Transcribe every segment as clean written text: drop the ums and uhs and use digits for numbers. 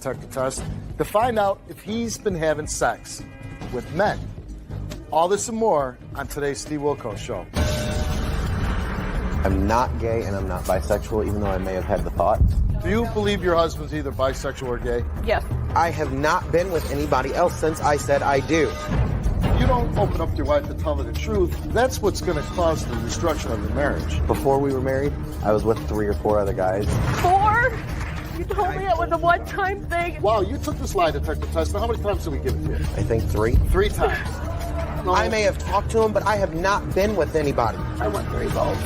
TEKE test to find out if he's been having sex with men. All this and more on today's Steve Wilkos Show. I'm not gay and I'm not bisexual, even though I may have had the thought. Do you believe your husband's either bisexual or gay? Yes. I have not been with anybody else since I said I do. You don't open up to your wife to tell her the truth. That's what's going to cause the destruction of your marriage. Before we were married, I was with 3 or 4 other guys. 4? You told me it was a one-time thing. Wow, you took this lie detector test. Now, how many times did we give it to you? I think 3. 3 times. No. I may have talked to him, but I have not been with anybody. I went 3 votes.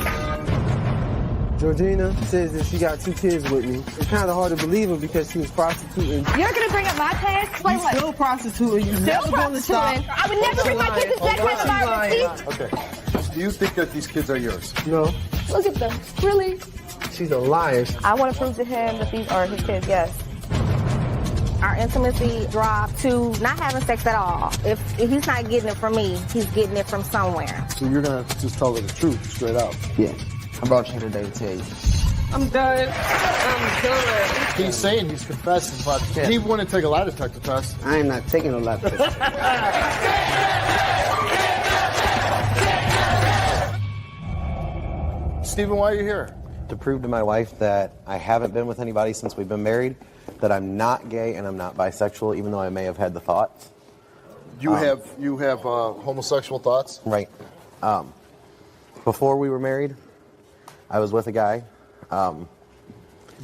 Georgina says that she got 2 kids with me. It's kind of hard to believe her because she was prostituting. You're going to bring up my past? Explain what? Still prostituting. You're Still never going to stop. prostituting. I would never bring my kids to that kind of environment. Okay. Do you think that these kids are yours? No. Look at them. Really? She's a liar. I want to prove to him that these are his kids, yes. Our intimacy dropped to not having sex at all. If he's not getting it from me, he's getting it from somewhere. So you're going to just tell her the truth straight out? Yeah. I brought you here today to tell you. I'm done. I'm done. He's saying he's confessing, but he wouldn't take a lie detector test. I am not taking a lot of this. Stephen, why are you here? To prove to my wife that I haven't been with anybody since we've been married, that I'm not gay and I'm not bisexual, even though I may have had the thoughts. You have homosexual thoughts? Right. Before we were married, I was with a guy.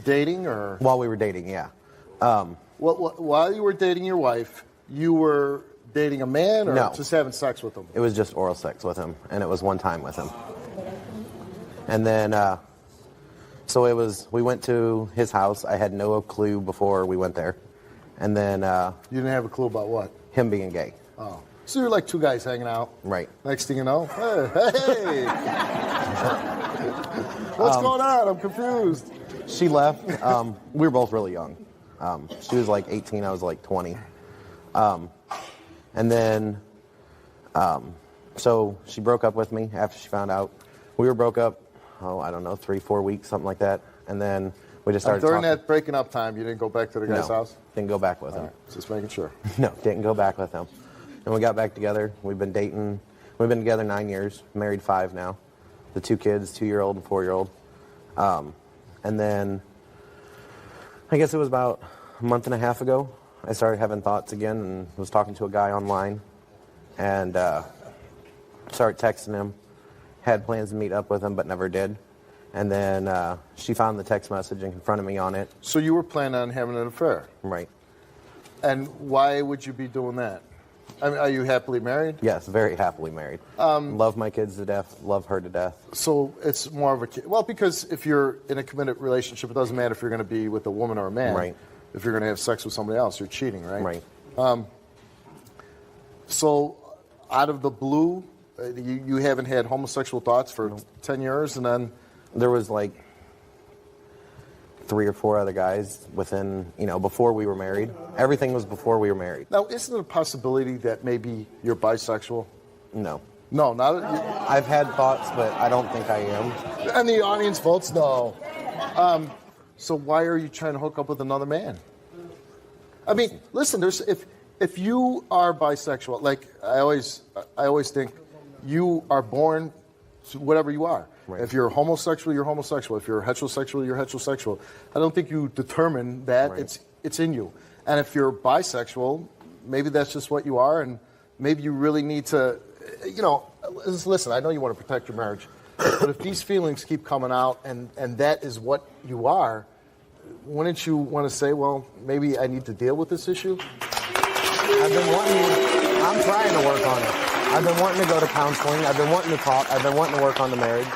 Dating or? While we were dating, yeah. While you were dating your wife, you were dating a man or No. just having sex with him? It was just oral sex with him, and it was one time with him. And then, we went to his house. I had no clue before we went there. And then... you didn't have a clue about what? Him being gay. Oh. So you're like 2 guys hanging out. Right. Next thing you know, hey. What's going on? I'm confused. She left. We were both really young. She was like 18, I was like 20. And then, so she broke up with me after she found out. We were broke up, 3-4 weeks, something like that. And then we just started during talking. that breaking up time, you didn't go back to the guy's house? Didn't go back with him. Right, just making sure. No, didn't go back with him. And we got back together. We've been dating. We've been together 9 years, married 5 now. The 2 kids, 2-year-old and 4-year-old. And then, I guess it was about a month and a half ago, I started having thoughts again and was talking to a guy online and started texting him. Had plans to meet up with him, but never did. And then she found the text message and confronted me on it. So you were planning on having an affair? Right. And why would you be doing that? I mean, are you happily married? Yes, very happily married. Love my kids to death, love her to death. So it's more of a... Well, because if you're in a committed relationship, it doesn't matter if you're going to be with a woman or a man. Right. If you're going to have sex with somebody else, you're cheating, right? Right. So out of the blue, you haven't had homosexual thoughts for 10 years, and then... There was like 3 or 4 other guys within, before we were married. Everything was before we were married. Now, isn't it a possibility that maybe you're bisexual? No. No, not... I've had thoughts, but I don't think I am. And the audience votes no. So why are you trying to hook up with another man? I mean, listen, if you are bisexual, like I always think you are born to whatever you are. Right. If you're homosexual, you're homosexual. If you're heterosexual, you're heterosexual. I don't think you determine that. Right. It's in you. And if you're bisexual, maybe that's just what you are, and maybe you really need to, listen, I know you want to protect your marriage, but if these feelings keep coming out and that is what you are, wouldn't you want to say, well, maybe I need to deal with this issue? I'm trying to work on it. I've been wanting to go to counseling. I've been wanting to talk. I've been wanting to work on the marriage.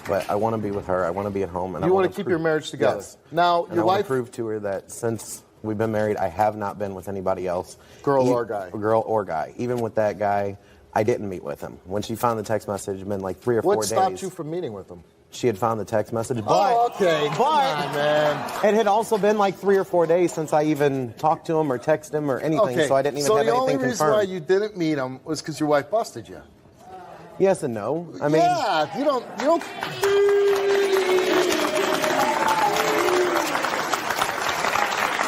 But I want to be with her. I want to be at home. And you want to keep your marriage together. Yes. Now, and your I want wife... to prove to her that since we've been married, I have not been with anybody else. Girl or guy? Girl or guy. Even with that guy, I didn't meet with him. When she found the text message, it'd been like 3 or 4 days. What stopped you from meeting with him? She had found the text message, but... Oh, okay. Come on, man. It had also been like 3 or 4 days since I even talked to him or texted him or anything, so I didn't even have anything confirmed. So the only reason why you didn't meet him was because your wife busted you? Yes and no. I mean... Yeah, you don't...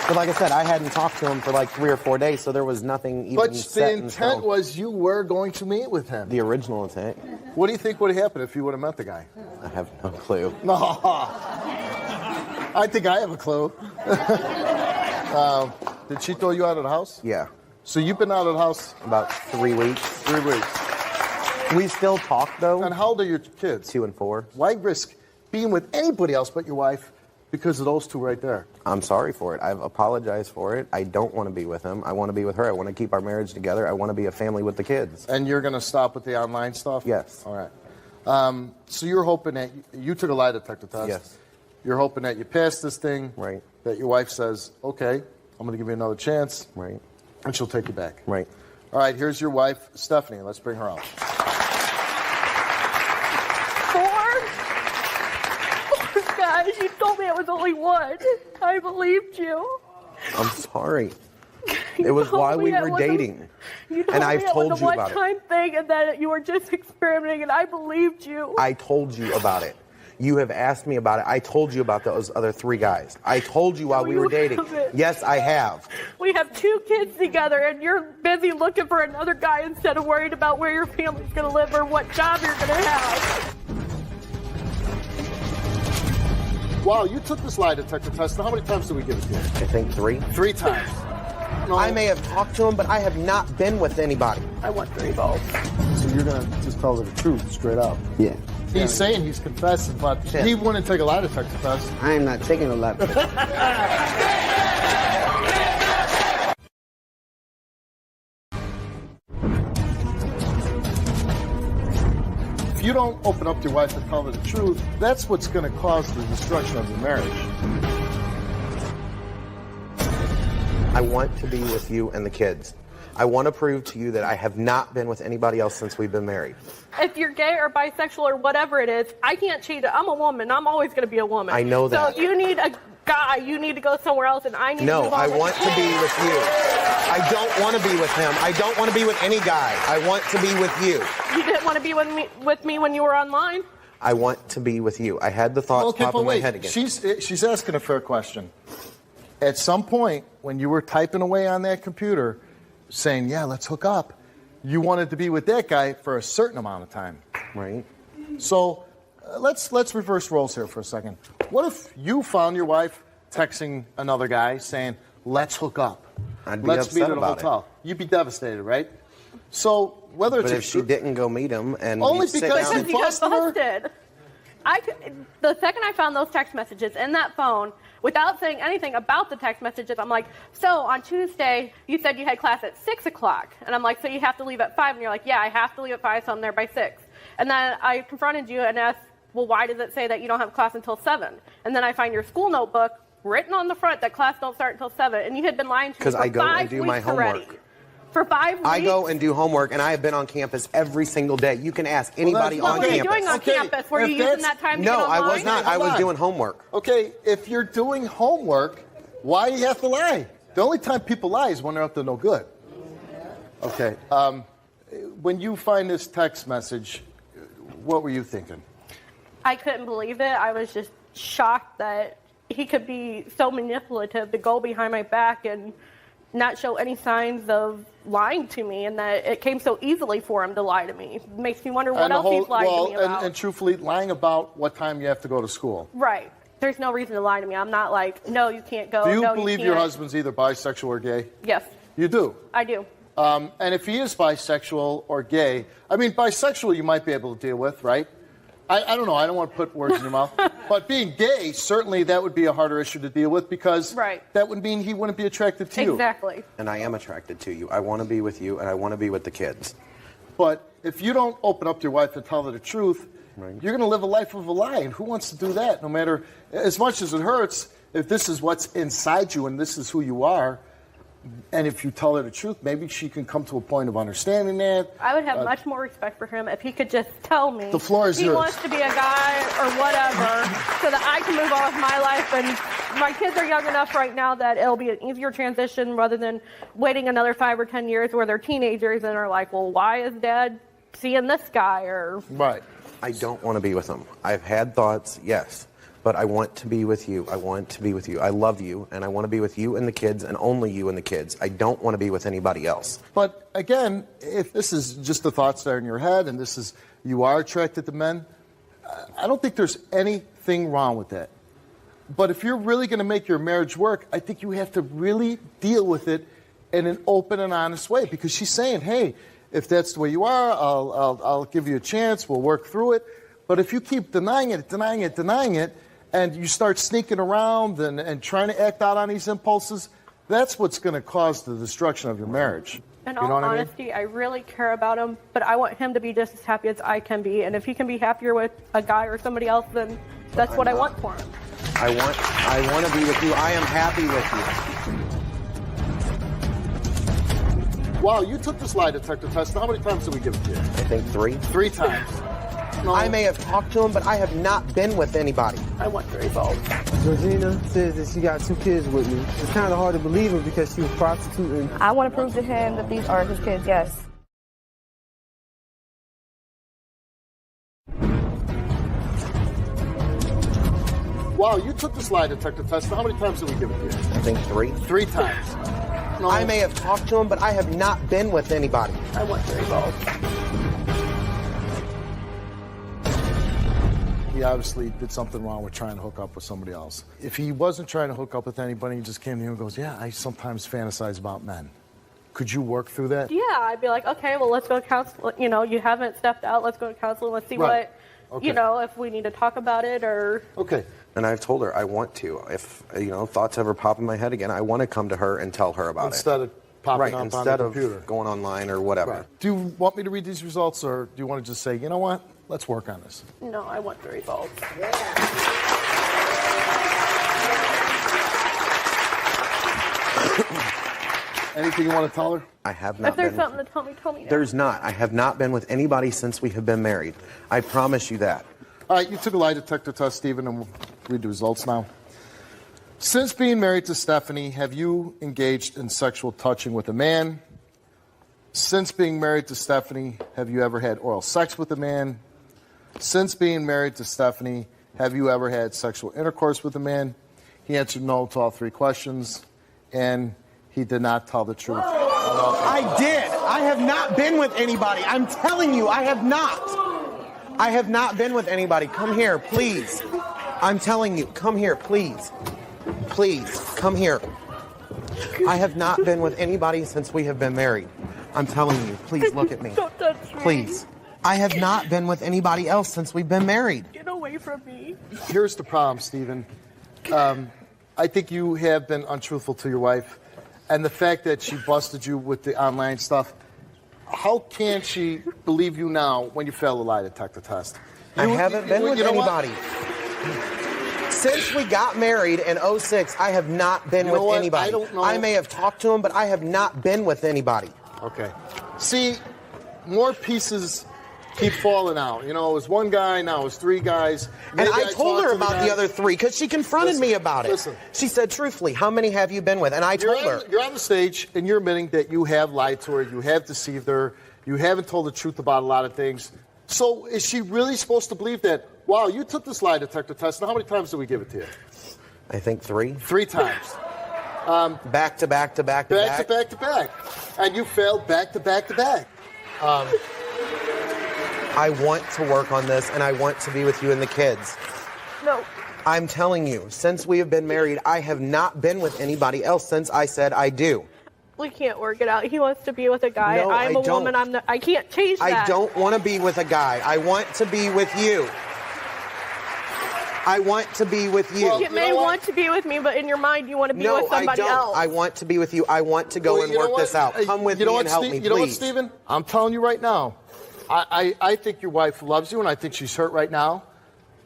But like I said, I hadn't talked to him for like 3 or 4 days, so there was nothing even But the set in intent stone. was you were going to meet with him. The original intent. What do you think would have happened if you would have met the guy? I have no clue. No. I think I have a clue. Did she throw you out of the house? Yeah. So you've been out of the house About 3 weeks. 3 weeks. We still talk, though. And how old are your kids? 2 and 4. Why risk being with anybody else but your wife because of those two right there? I'm sorry for it. I've apologized for it. I don't want to be with him. I want to be with her. I want to keep our marriage together. I want to be a family with the kids. And you're going to stop with the online stuff? Yes. All right. So you're hoping that you took a lie detector test. Yes. You're hoping that you pass this thing. Right. That your wife says, okay, I'm going to give you another chance. Right. And she'll take you back. Right. All right, here's your wife, Stephanie. Let's bring her out. 4? Oh, gosh, you told me it was only 1. I believed you. I'm sorry. You It was told while me we it were was a- dating. You told And me I've it told was a you about it. one-time thing and that you were just experimenting, and I believed you. I told you about it. You have asked me about it. I told you about those other 3 guys. I told you while No, we you were dating. haven't. Yes, I have. We have 2 kids together, and you're busy looking for another guy instead of worried about where your family's going to live or what job you're going to have. Wow, you took this lie detector test. Now, how many times did we give it to you? I think 3. 3 times. No. I may have talked to him, but I have not been with anybody. I want 3 votes. So you're going to just tell her the truth straight up. Yeah. He's saying he's confessing, but he wouldn't take a lie detector test. I am not taking a lap. If you don't open up to your wife and tell her the truth, that's what's going to cause the destruction of your marriage. I want to be with you and the kids. I want to prove to you that I have not been with anybody else since we've been married. If you're gay or bisexual or whatever it is, I can't change it. I'm a woman. I'm always going to be a woman. I know that. So if you need a guy, you need to go somewhere else, and I need to No, move I on. want to be with you. I don't want to be with him. I don't want to be with any guy. I want to be with you. You didn't want to be with me when you were online. I want to be with you. I had the thoughts pop in my head again. She's asking a fair question. At some point, when you were typing away on that computer, saying, yeah, let's hook up, you wanted to be with that guy for a certain amount of time. Right. So let's reverse roles here for a second. What if you found your wife texting another guy saying, let's hook up? I'd be Let's meet upset at a about hotel. You'd be devastated, right? So whether But it's if she didn't go meet him and Only we'd sit because down he You got busted her? busted. The second I found those text messages in that phone, without saying anything about the text messages, I'm like, so on Tuesday, you said you had class at 6 o'clock. And I'm like, so you have to leave at 5. And you're like, yeah, I have to leave at 5, so I'm there by 6. And then I confronted you and asked, well, why does it say that you don't have class until 7? And then I find your school notebook written on the front that class don't start until 7. And you had been lying to me for 'Cause I go and 5 do my weeks already. homework. For 5 weeks? I go and do homework, and I have been on campus every single day. You can ask anybody What on What were you campus. doing on Okay, campus? Were if you using that's- that time to No, get I online? was not. I Hold was on. doing homework. Okay, if you're doing homework, why do you have to lie? The only time people lie is when they're up to no good. Okay, when you find this text message, what were you thinking? I couldn't believe it. I was just shocked that he could be so manipulative to go behind my back and not show any signs of lying to me, and that it came so easily for him to lie to me. It makes me wonder what And the else he's lied to me about. and truthfully, lying about what time you have to go to school. Right. There's no reason to lie to me. I'm not like, no, you can't go. Do you no, believe you your can't. husband's either bisexual or gay? Yes, You do. I do. And if he is bisexual or gay, I mean, bisexual you might be able to deal with, right? I don't know. I don't want to put words in your mouth. But being gay, certainly that would be a harder issue to deal with because Right. that would mean he wouldn't be attracted to you. Exactly. And I am attracted to you. I want to be with you, and I want to be with the kids. But if you don't open up to your wife and tell her the truth, you're going to live a life of a lie. And who wants to do that? No matter, as much as it hurts, if this is what's inside you and this is who you are, and if you tell her the truth, maybe she can come to a point of understanding that. I would have much more respect for him if he could just tell me The floor is he yours. wants to be a guy or whatever so that I can move on with my life. And my kids are young enough right now that it'll be an easier transition rather than waiting another 5 or 10 years where they're teenagers and are like, well, why is dad seeing this guy? Or Right. I don't want to be with him. I've had thoughts, yes. but I want to be with you. I want to be with you. I love you, and I want to be with you and the kids, and only you and the kids. I don't want to be with anybody else. But again, if this is just the thoughts that are in your head and this is you are attracted to men, I don't think there's anything wrong with that. But if you're really going to make your marriage work, I think you have to really deal with it in an open and honest way, because she's saying, hey, if that's the way you are, I'll give you a chance, we'll work through it. But if you keep denying it, and you start sneaking around and trying to act out on these impulses, that's what's going to cause the destruction of your marriage. In You all know what I mean? honesty, I really care about him, but I want him to be just as happy as I can be. And if he can be happier with a guy or somebody else, then that's what I want for him. I want to be with you. I am happy with you. Wow, you took this lie detector test. How many times did we give it to you? I think 3. 3 times. No. I may have talked to him, but I have not been with anybody. I want the results. Georgina says that she got 2 kids with me. It's kind of hard to believe her because she was prostituting. I want to prove to him that these are his kids, yes. Wow, you took this lie detector test. How many times did we give it to you? I think 3. 3 times. No. I may have talked to him, but I have not been with anybody. I want the results. He obviously did something wrong with trying to hook up with somebody else. If he wasn't trying to hook up with anybody, he just came to you and goes, yeah, I sometimes fantasize about men. Could you work through that? Yeah, I'd be like, okay, well, let's go to counsel. You know, you haven't stepped out. Let's go to counseling. Let's see Right. what, Okay. you know, if we need to talk about it or. Okay. And I've told her I want to. If, thoughts ever pop in my head again, I want to come to her and tell her about Instead of popping right, up instead on of the computer. going online or whatever. Right. Do you want me to read these results, or do you want to just say, you know what, let's work on this? No, I want the results. Anything you want to tell her? I have not If there's been. something to tell me now. There's not. I have not been with anybody since we have been married. I promise you that. All right, you took a lie detector test, Stephen, and we'll read the results now. Since being married to Stephanie, have you engaged in sexual touching with a man? Since being married to Stephanie, have you ever had oral sex with a man? Since being married to Stephanie, have you ever had sexual intercourse with a man? He answered no to all 3 questions, and he did not tell the truth. I did. I have not been with anybody. I'm telling you, I have not. I have not been with anybody. Come here, please. I'm telling you, come here, please. Please, come here. I have not been with anybody since we have been married. I'm telling you, please look at me. Don't touch me. Please. I have not been with anybody else since we've been married. Get away from me. Here's the problem, Stephen. I think you have been untruthful to your wife, and the fact that she busted you with the online stuff, how can she believe you now when you fail the lie detector test? I haven't been with you know what? anybody. Since we got married in 2006, I have not been You know with what? anybody. I don't know. I may have talked to him, but I have not been with anybody. Okay. See, more pieces keep falling out. You know, it was 1 guy, now it was 3 guys. And Maybe I told her talked to about guy. the other 3 because she confronted me about it. Listen. She said, truthfully, how many have you been with? And I told her. You're on the stage, and you're admitting that you have lied to her, you have deceived her, you haven't told the truth about a lot of things. So is she really supposed to believe that, wow, you took this lie detector test, and how many times did we give it to you? I think 3. 3 times. Back to back to back to Back back. to back to back. And you failed back to back to back. I want to work on this, and I want to be with you and the kids. No. I'm telling you, since we have been married, I have not been with anybody else since I said I do. We can't work it out. He wants to be with a guy. No, I'm I a don't. woman. I can't change that. I don't want to be with a guy. I want to be with you. I want to be with you. Well, You may know what? want to be with me, but in your mind, you want to be No, with I somebody don't. else. I want to be with you. I want to go Well, and you know work what? this out. Come with You know me what, and help Steve- me, You know what, please. Stephen? I'm telling you right now, I think your wife loves you, and I think she's hurt right now.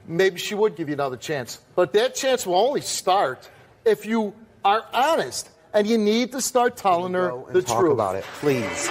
Maybe she would give you another chance. But that chance will only start if you are honest. And you need to start telling her Go and the talk truth. about it, please.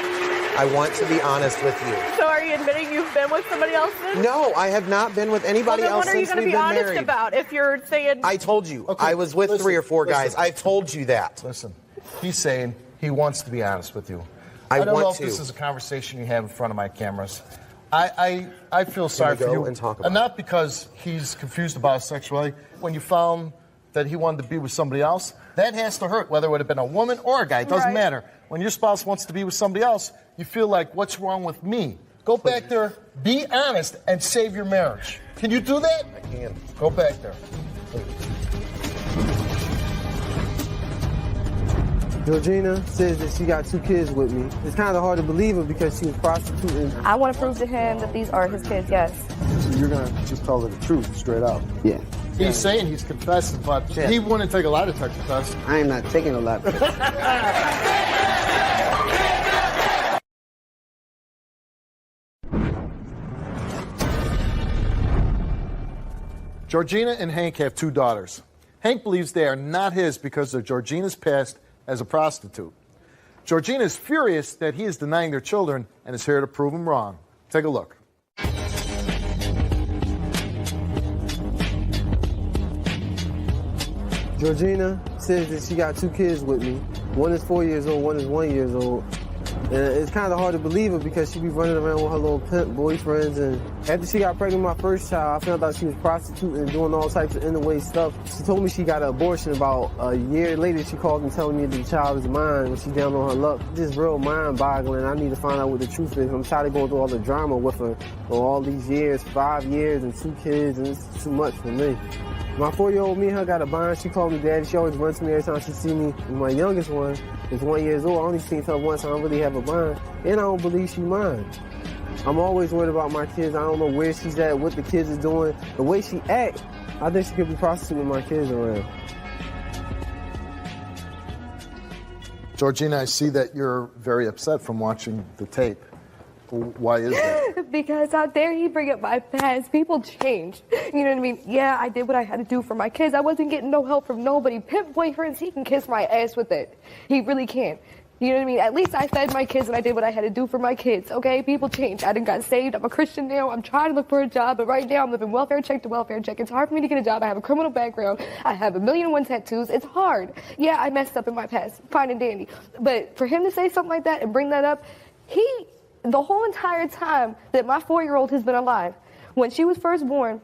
I want to be honest with you. So are you admitting you've been with somebody else then? No, I have not been with Well, anybody then else what are you since going to we've be been honest married. about if you're saying... I told you. Okay, I was with listen, 3 or 4 guys. listen. I told you that. Listen, he's saying he wants to be honest with you. I don't know want if this to. is a conversation you have in front of my cameras, I feel sorry we for go you. and talk about and not because he's confused about his sexuality. When you found that he wanted to be with somebody else, that has to hurt, whether it would have been a woman or a guy. It doesn't matter. When your spouse wants to be with somebody else, you feel like, what's wrong with me? Go back there, be honest, and save your marriage. Can you do that? I can. Go back there. Georgina says that she got 2 kids with me. It's kind of hard to believe her because she was prostituting. I want to prove to him that these are his kids, yes. So you're going to just tell her the truth straight out. Yeah. He's saying he's confessing, but he wouldn't take a lie detector test. I am not taking a lot. Georgina and Hank have 2 daughters. Hank believes they are not his because of Georgina's past as a prostitute. Georgina is furious that he is denying their children and is here to prove him wrong. Take a look. Georgina says that she got 2 kids with me. One is 4 years old, one is 1 year old. And it's kind of hard to believe her because she be running around with her little pimp boyfriends. And after she got pregnant with my first child, I found out she was prostituting and doing all types of in-the-way stuff. She told me she got an abortion. About a year later, she called me telling me the child is mine when she down on her luck. Just real mind-boggling. I need to find out what the truth is. I'm tired of going through all the drama with her for all these years, 5 years and 2 kids, and it's too much for me. My 4-year-old, me and her got a bond. She called me daddy. She always runs to me every time she see me. And my youngest one is 1 year old. I only seen her once. I don't really have a bond. And I don't believe she mine. I'm always worried about my kids. I don't know where she's at, what the kids is doing. The way she act, I think she could be prostituting my kids around. Georgina, I see that you're very upset from watching the tape. Why is that? Because how dare he bring up my past? People change. You know what I mean? Yeah, I did what I had to do for my kids. I wasn't getting no help from nobody. Pimp boyfriends, he can kiss my ass with it. He really can. You know what I mean? At least I fed my kids and I did what I had to do for my kids, okay? People change. I done got saved. I'm a Christian now. I'm trying to look for a job, but right now I'm living welfare check to welfare check. It's hard for me to get a job. I have a criminal background. I have 1,000,001 tattoos. It's hard. Yeah, I messed up in my past. Fine and dandy. But for him to say something like that and bring that up, the whole entire time that my 4-year-old has been alive, when she was first born,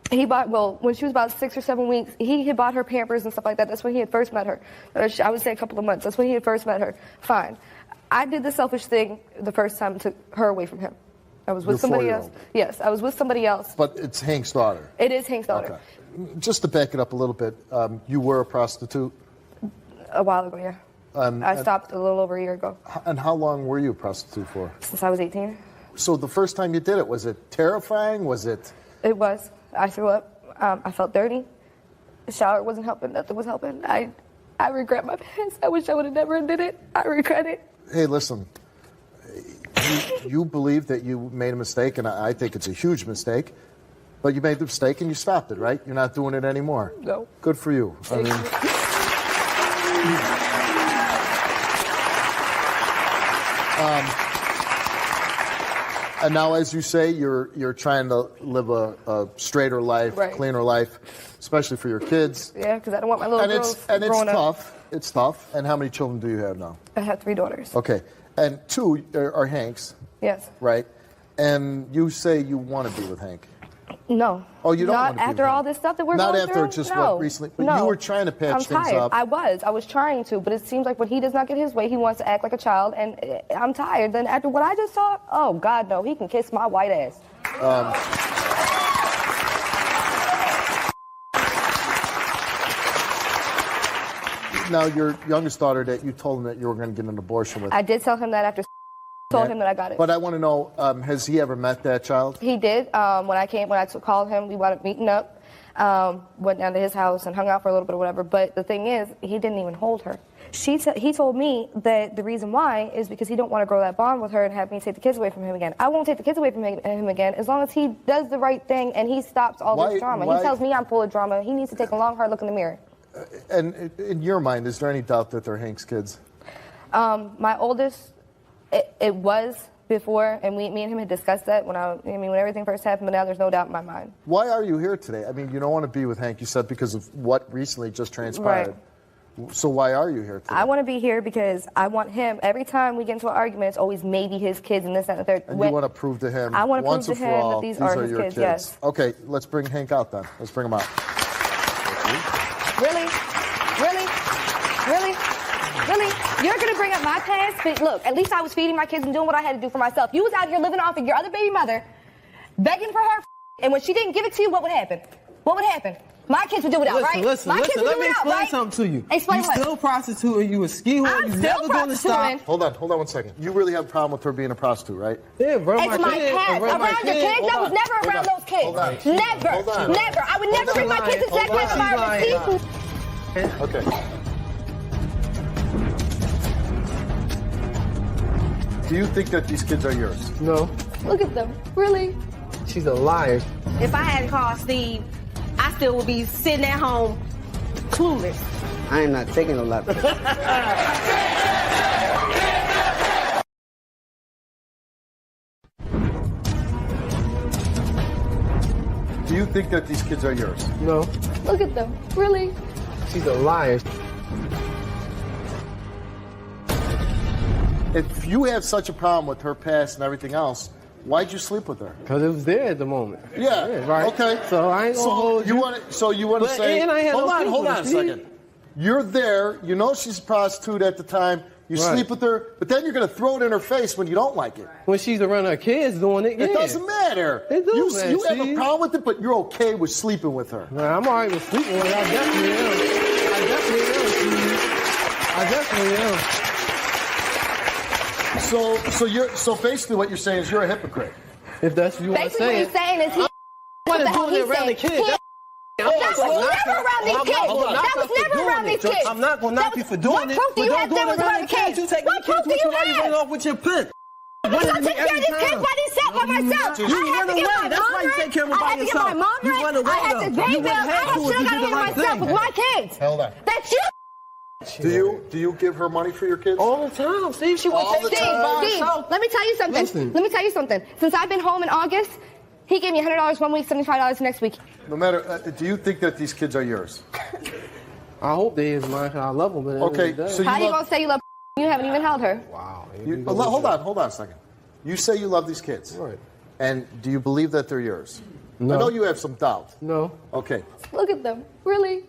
when she was about 6 or 7 weeks, he had bought her Pampers and stuff like that. That's when he had first met her. I would say a couple of months. That's when he had first met her. Fine. I did the selfish thing the first time and took her away from him. I was with somebody else. Yes, I was with somebody else. But it's Hank's daughter. It is Hank's daughter. Okay. Just to back it up a little bit, you were a prostitute? A while ago, yeah. I stopped a little over a year ago. And how long were you a prostitute for? Since I was 18. So the first time you did it, was it terrifying? Was it? It was. I threw up. I felt dirty. The shower wasn't helping. Nothing was helping. I regret my past. I wish I would have never did it. I regret it. Hey, listen. You believe that you made a mistake, and I think it's a huge mistake. But you made the mistake and you stopped it, right? You're not doing it anymore. No. Good for you. And now, as you say, you're trying to live a straighter life, right, cleaner life, especially for your kids. Yeah, because I don't want my little girls growing up. Tough. It's tough. And how many children do you have now? I have 3 daughters. Okay. And 2 are Hank's. Yes. Right? And you say you want to be with Hank. No. Oh, you don't want to be Not after with all Hank. this stuff that we're Not going after through? just No. what recently. But No. you were trying to patch I'm things tired. up. I was trying to, but it seems like when he does not get his way, he wants to act like a child, and I'm tired. Then after what I just saw, oh, God, no, he can kiss my white ass. Now, your youngest daughter, that you told him that you were going to get an abortion with. I did tell him that after told him that I got it. But I want to know, has he ever met that child? He did. When I called him, we wound up meeting up, went down to his house and hung out for a little bit or whatever. But the thing is, he didn't even hold her. He told me that the reason why is because he don't want to grow that bond with her and have me take the kids away from him again. I won't take the kids away from him again as long as he does the right thing and he stops all this drama. He tells me I'm full of drama. He needs to take a long, hard look in the mirror. And in your mind, is there any doubt that they're Hank's kids? My oldest, it was before, and me and him had discussed that when everything first happened, but now there's no doubt in my mind. Why are you here today? I mean, you don't want to be with Hank, you said, because of what recently just transpired. Right. So why are you here today? I want to be here because I want him, every time we get into an argument, it's always maybe his kids and this, that, and the third. And you want to prove to him, I want to once prove to and for him all, that these are his your kids, yes. Okay, let's bring Hank out then. Let's bring him out. Really? Really? Really? Really? You're going to bring up my past? But look, at least I was feeding my kids and doing what I had to do for myself. You was out here living off of your other baby mother, begging for her, and when she didn't give it to you, what would happen? What would happen? My kids would do it out, right? Listen, my kids would let do me it out, explain right? something to you. Explain you what? still prostituting, you a ski whore, I'm you still never gonna stop. prostituting. Hold on 1 second. You really have a problem with her being a prostitute, right? Yeah, bro, It's my kid, past. bro, my Around your kid. kids, I was never Hold around on. those kids. Hold on. Never. Hold on. Never. I would never bring my kids into that Hold kind of on. environment. Okay. Do you think that these kids are yours? No, Look at them. Really? she's a liar. If I hadn't called Steve, I still would be sitting at home clueless. I am not taking a lap. Do you think that these kids are yours? No, Look at them. Really? she's a liar. If you have such a problem with her past and everything else, why'd you sleep with her? Because it was there at the moment. Yeah. Right. Okay. So I ain't gonna hold you. You want to But- say? and I had Hold no on a feelings, second. You're there. You know she's a prostitute at the time. You Right. sleep with her, but then you're going to throw it in her face when you don't like it. When she's around her kids doing it, yeah. It doesn't matter. It do, you man, you have a see? problem with it, but you're okay with sleeping with her. Man, I'm alright with sleeping with her. I definitely am. I definitely am. So basically what you're saying is you're a hypocrite. If that's what you want to Basically, what say. he's saying is he. What the hell doing it he around said? the kids? He- That was never around these kids. That was never around these kids. I'm not gonna knock you for doing it. What proof do you but have don't that was do it around the kids? You take What my proof kids do with you you while you have? run off with your pimp. Because I took care of these kids by themselves, by myself. You I had run to get away. my That's mom why you rent. take care of them I by had to get my yourself. mom You rent. run away, I had to though. pay You bills. I wouldn't have had to shit I if you got did the here right myself thing. with my kids. Hold on. That's you. Do you give her money for your kids? All the time. See, she All wants the to take time. by Steve, herself. let me tell you something. Listen. Let me tell you something. Since I've been home in August, he gave me $100 one week, $75 next week. No matter. Do you think that these kids are yours? I hope they is mine. I love them. But Okay, so How you love- gonna say you love you haven't even held her? wow. Hold on a second. You say you love these kids. Right. And do you believe that they're yours? No. I know you have some doubt. No. Okay. Look at them. Really?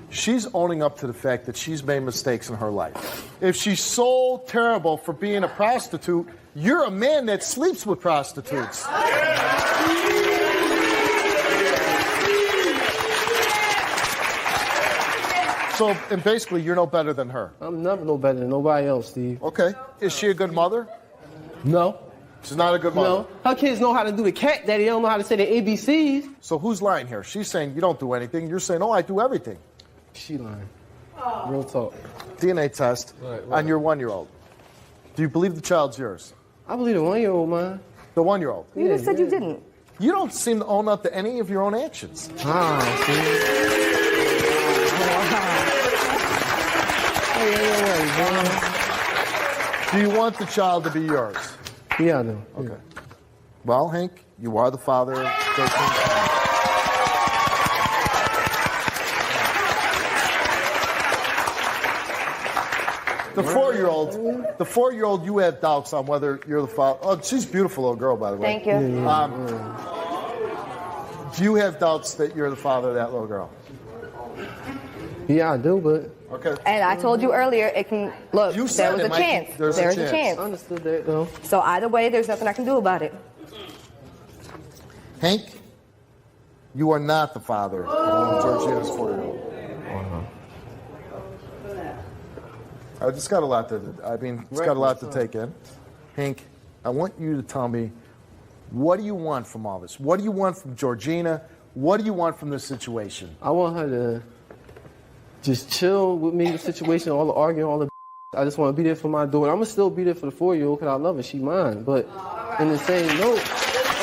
She's owning up to the fact that she's made mistakes in her life. If she's so terrible for being a prostitute, you're a man that sleeps with prostitutes. So, and basically, you're no better than her. I'm never no better than nobody else, Steve. Okay. Is she a good mother? No. She's not a good mother. No. Her kids know how to do the cat daddy. They don't know how to say the ABCs. So who's lying here? She's saying you don't do anything. You're saying, oh, I do everything. She lying. Real talk. DNA test Right. on your 1-year-old. Do you believe the child's yours? I believe the 1-year-old man. The 1-year-old. You just said you didn't. You don't seem to own up to any of your own actions. Do you want the child to be yours? Yeah, I do. Okay. Well, Hank, you are the father of 13. The 4-year-old, you have doubts on whether you're the father. Oh, she's a beautiful little girl, by the way. Thank you. Do you have doubts that you're the father of that little girl? Yeah, I do, but Okay. And I told you earlier, it can look. You said there was it a might- chance. there's a There's a chance. chance. I understood that though. So either way, there's nothing I can do about it. Hank, you are not the father of Georgina's 4-year-old. I just got a lot to. I mean, it's got a lot to take in. Hank, I want you to tell me, what do you want from all this? What do you want from Georgina? What do you want from this situation? I want her to just chill with me in the situation, all the arguing, all the I just want to be there for my daughter. I'm going to still be there for the 4-year-old because I love her. She mine. But in the same note,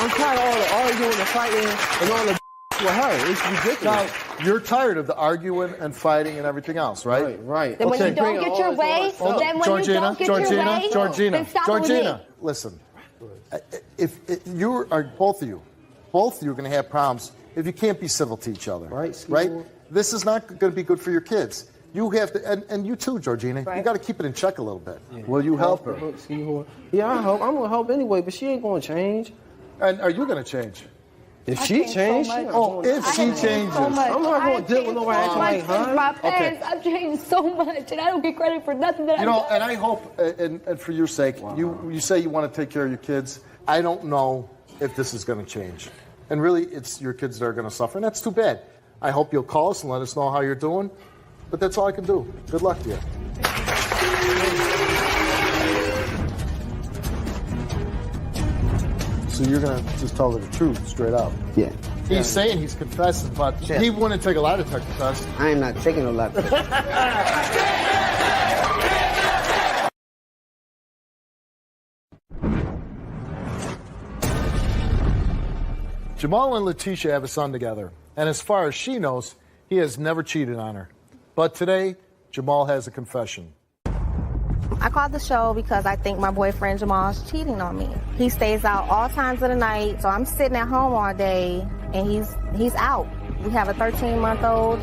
I'm tired of all the arguing, the fighting, and all the with her. It's ridiculous. Now, you're tired of the arguing and fighting and everything else, right? Right. Then when Okay. you don't get your way, then when you don't get your way, then stop it with me. Georgina, listen. If you are both of you are going to have problems if you can't be civil to each other, Right, right? Steve? this is not going to be good for your kids. You have to, and you too, Georgina. Right. You got to keep it in check a little bit. Yeah. Will you help her? Yeah, I help. I'm gonna help anyway, but she ain't gonna change. And are you going to change? If she changed, if she changes, So much. I'm not gonna deal with nobody acting like her. My past, I've changed so much, and I don't get credit for nothing that I've done. and I hope, and for your sake, you say you want to take care of your kids. I don't know if this is going to change. And really, it's your kids that are going to suffer, and that's too bad. I hope you'll call us and let us know how you're doing. But that's all I can do. Good luck to you. So you're going to just tell her the truth straight up. Yeah. He's saying he's confessing, but he wouldn't take a lie detector test. I am not taking no lie detector. Jamal and Letitia have a son together, and as far as she knows, he has never cheated on her. But today, Jamal has a confession. I called the show because I think my boyfriend Jamal is cheating on me. He stays out all times of the night, so I'm sitting at home all day, and he's out. We have a 13-month-old.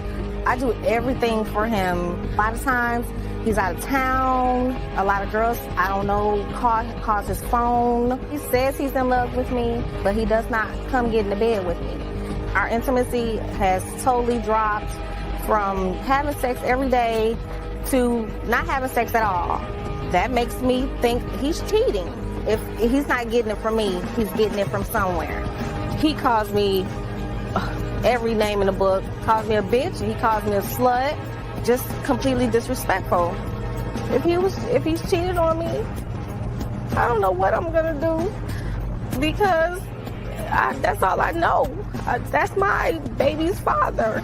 I do everything for him. A lot of times, he's out of town. A lot of girls, I don't know, calls his phone. He says he's in love with me, but he does not come get into bed with me. Our intimacy has totally dropped from having sex every day to not having sex at all. That makes me think he's cheating. If he's not getting it from me, he's getting it from somewhere. He calls me every name in the book, calls me a bitch, he calls me a slut, just completely disrespectful. If he's cheated on me, I don't know what I'm gonna do, because that's all I know. That's my baby's father.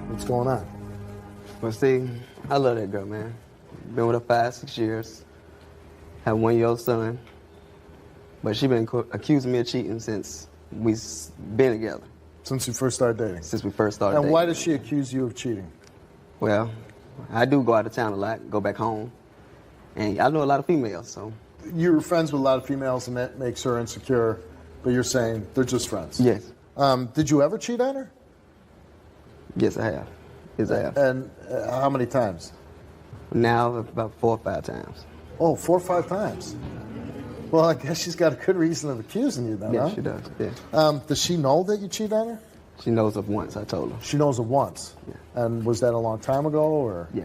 What's going on? But see, I love that girl, man. Been with her 5-6 years. Have a 1-year-old son. But she been accusing me of cheating since we've been together. Since you first started dating? Since we first started And dating. why does she accuse you of cheating? Well, I do go out of town a lot, go back home. And I know a lot of females, so. You're friends with a lot of females, and that makes her insecure, but you're saying they're just friends. Yes. Did you ever cheat on her? Yes, I have. Yes, I have. And how many times? Now, about 4 or 5 times. Oh, 4 or 5 times. Well, I guess she's got a good reason of accusing you then, Yes, huh? she does, yeah. Does she know that you cheat on her? She knows of once, I told her. She knows of once. Yeah. And was that a long time ago, or? Yeah.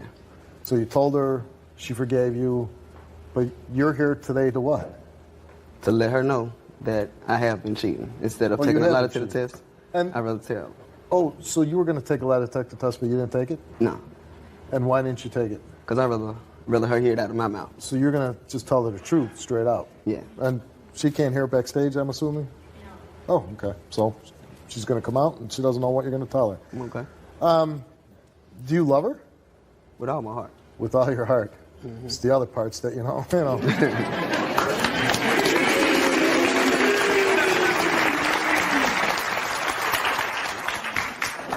So you told her, she forgave you, but you're here today to what? To let her know that I have been cheating. Instead of Oh, you taking a have lie been detector cheating. test, And- I'd rather tell. Oh, so you were going to take a lie detector test, but you didn't take it? No, And why didn't you take it? because I'd rather her hear it out of my mouth. So you're going to just tell her the truth straight out? Yeah. And she can't hear it backstage, I'm assuming? Oh, okay. So she's going to come out and she doesn't know what you're going to tell her. Okay. Do you love her? With all my heart. With all your heart. It's the other parts that, you know.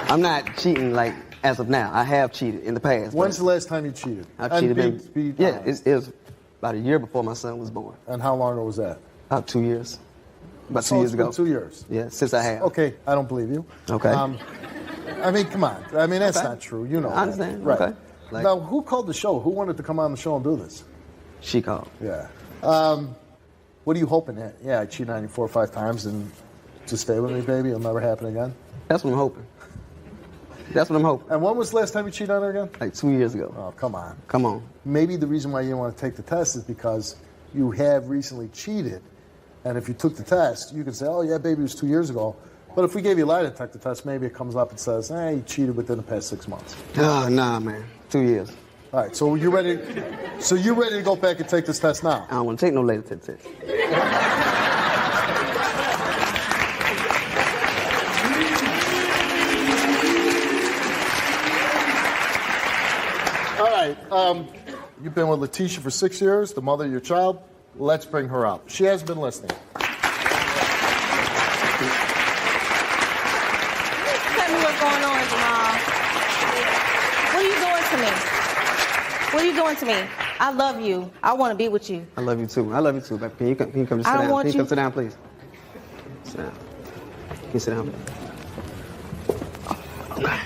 I'm not cheating like as of now. I have cheated in the past. When's the last time you cheated? I've And cheated. It was about a year before my son was born. And how long ago was that? About 2 years. About So 2 it's years ago. been 2 years. Yeah, since I have. Okay, I don't believe you. Okay. I mean, come on. I mean, that's Okay. not true. You know I understand. that. Right. Okay. Like- Now, who called the show? Who wanted to come on the show and do this? She called. Yeah. What are you hoping? Yeah, I cheated on you 4 or 5 times and just stay with me, baby. It'll never happen again. That's what I'm hoping. That's what I'm hoping. And when was the last time you cheated on her again? Like 2 years ago. Oh, come on. Come on. Maybe the reason why you didn't want to take the test is because you have recently cheated. And if you took the test, you could say, oh, yeah, baby, it was 2 years ago. But if we gave you a lie detector test, maybe it comes up and says, you cheated within the past 6 months. Oh, nah, man. 2 years. All right, so you're ready to go back and take this test now? I don't want to take no later test. All right, you've been with Letitia for 6 years, the mother of your child. Let's bring her up. She hasn't been listening. Tell me what's going on, Jamal. What are you doing to me? What are you doing to me? I love you. I want to be with you. I love you too. I love you too, baby. Can you come I sit don't down? want Can you you- come sit down, please? Sit down. Can you sit down? Okay.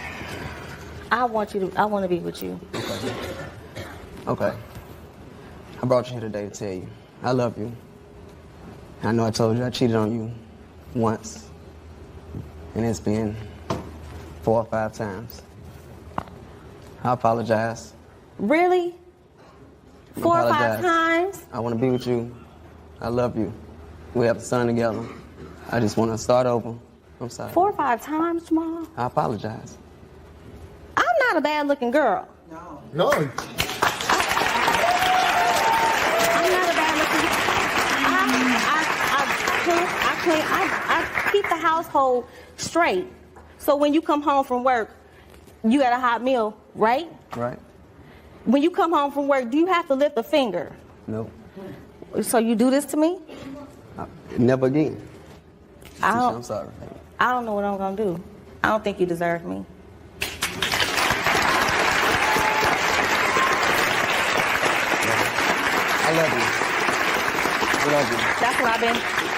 I want to be with you. Okay. I brought you here today to tell you I love you. I know I told you I cheated on you once, and it's been 4 or 5 times. I apologize. Really? 4 or 5 apologize. times? I want to be with you. I love you. We have a son together. I just want to start over. I'm sorry. 4 or 5 times, Jamal? I apologize. I'm not a bad-looking girl. No. I'm not a bad-looking girl. I keep the household straight. So when you come home from work, you got a hot meal, right? Right? When you come home from work, do you have to lift a finger? No. So you do this to me? Never again. I Tisha, don't, I'm sorry. I don't know what I'm going to do. I don't think you deserve me. I love you. I love you.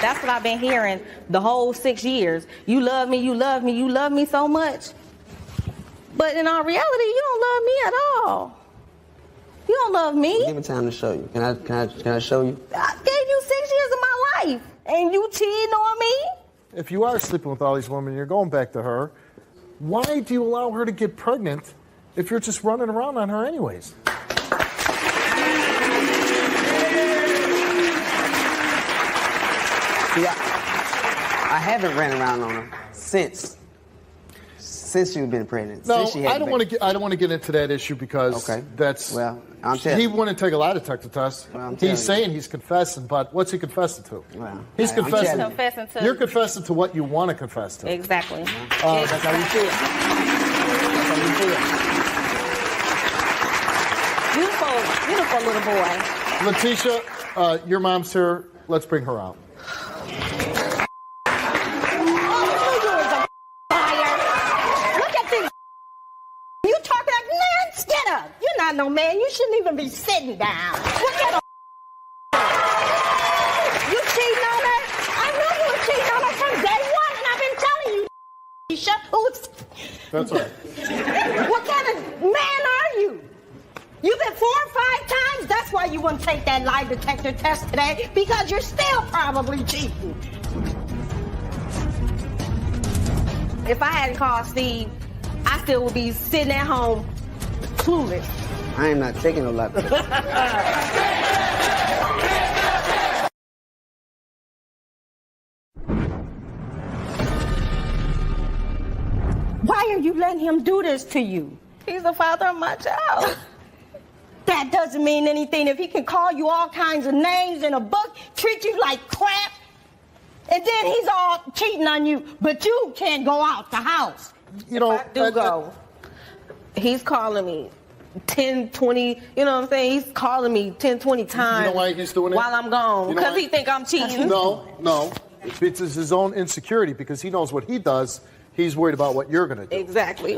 That's what I've been hearing the whole 6 years. You love me, you love me, you love me so much. But in all reality, you don't love me at all. You don't love me. Give me time to show you. Can I show you? I gave you 6 years of my life, and you cheating on me? If you are sleeping with all these women, you're going back to her. Why do you allow her to get pregnant if you're just running around on her anyways? See, I haven't ran around on her since you've been pregnant. No, Since she had I don't want to get into that issue because that's. Well, I'm telling he you. wouldn't take a lie detector test. Well, I'm telling he's you. saying he's confessing, but what's he confessing to? Well, he's I'm confessing. telling Confessing to. You're confessing to what you want to confess to. Exactly. That's how you feel. That's how you feel. Beautiful little boy. Letitia, your mom's here. Let's bring her out. You talking like, man, get up. You're not no man. You shouldn't even be sitting down. What kind of you cheating on her? I know you were cheating on her from day one, and I've been telling you, Tisha. That's all right. What kind of man are you? You've been 4 or 5 times. That's why you wouldn't take that lie detector test today, because you're still probably cheating. If I hadn't called Steve, I still would be sitting at home clueless. I am not taking no lie detector. Why are you letting him do this to you? He's the father of my child. That doesn't mean anything. If he can call you all kinds of names in a book, treat you like crap, and then he's all cheating on you, but you can't go out the house. You know, I do go. He's calling me 10, 20, you know what I'm saying? He's calling me 10, 20 times. You know why he's doing it? While I'm gone. You know Because why? he think I'm cheating. No. It's his own insecurity because he knows what he does. He's worried about what you're going to do. Exactly.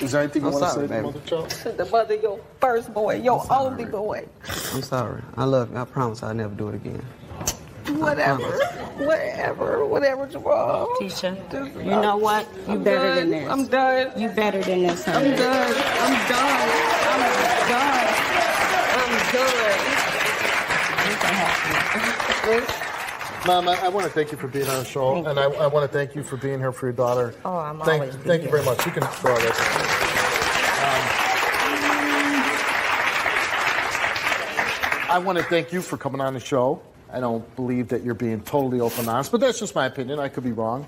Is there anything you I'm want to sorry, say to baby. Mother Child? The mother, your first boy, your only boy. I'm sorry. I love you. I promise I'll never do it again. Whatever, Jamal. Tisha, you know what? You better than this. I'm done. You better than this, honey. I'm done. Mom, I want to thank you for being on the show, and I want to thank you for being here for your daughter. Oh, I'm thank always Thank you very much. You can throw this. I want to thank you for coming on the show. I don't believe that you're being totally open and honest, but that's just my opinion. I could be wrong,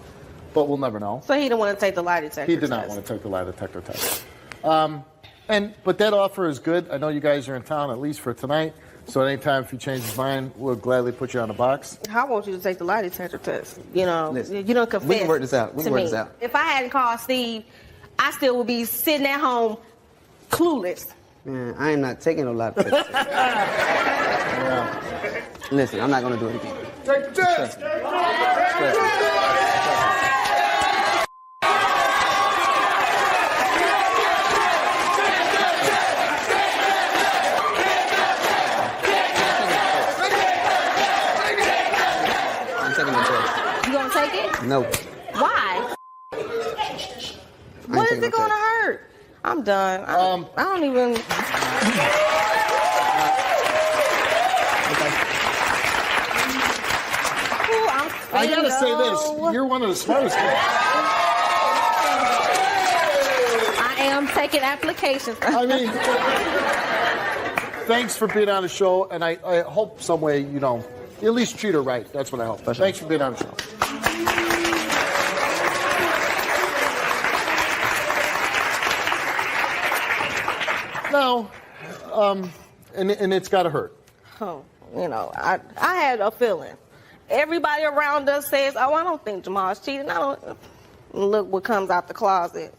but we'll never know. So he didn't want to take the lie detector He did not test. want to take the lie detector test. But that offer is good. I know you guys are in town at least for tonight. So anytime if you change his mind, we'll gladly put you on a box. I want you to take the lie detector test. You know, Listen, you don't confess. we can work this out. We to can work me. this out. If I hadn't called Steve, I still would be sitting at home clueless. Man, I am not taking no lie detector. Listen, I'm not going to do it again. Take the test! No. Why? What is it gonna hurt? I'm done. I don't even. Ooh, I gotta say this. You're one of the smartest kids. I am taking applications. I mean, thanks for being on the show, and I hope some way, you know, at least treat her right. That's what I hope. Thanks for being on the show. Now, and it's got to hurt. Oh, you know, I had a feeling. Everybody around us says, "Oh, I don't think Jamal's cheating." I don't. Look what comes out the closet.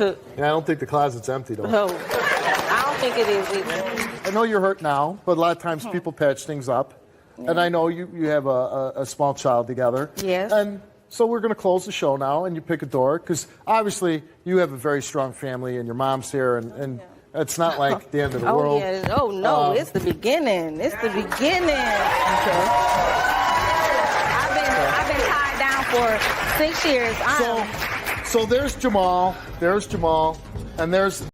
Yeah, I don't think the closet's empty though. Oh, I don't think it is either. I know you're hurt now, but a lot of times people patch things up. And I know you have a small child together. Yes. And so we're going to close the show now, and you pick a door, because obviously you have a very strong family, and your mom's here, and it's not like the end of the world. Yeah. Oh, no, it's the beginning. It's the beginning. Okay. I've been tied down for 6 years. So there's Jamal, and there's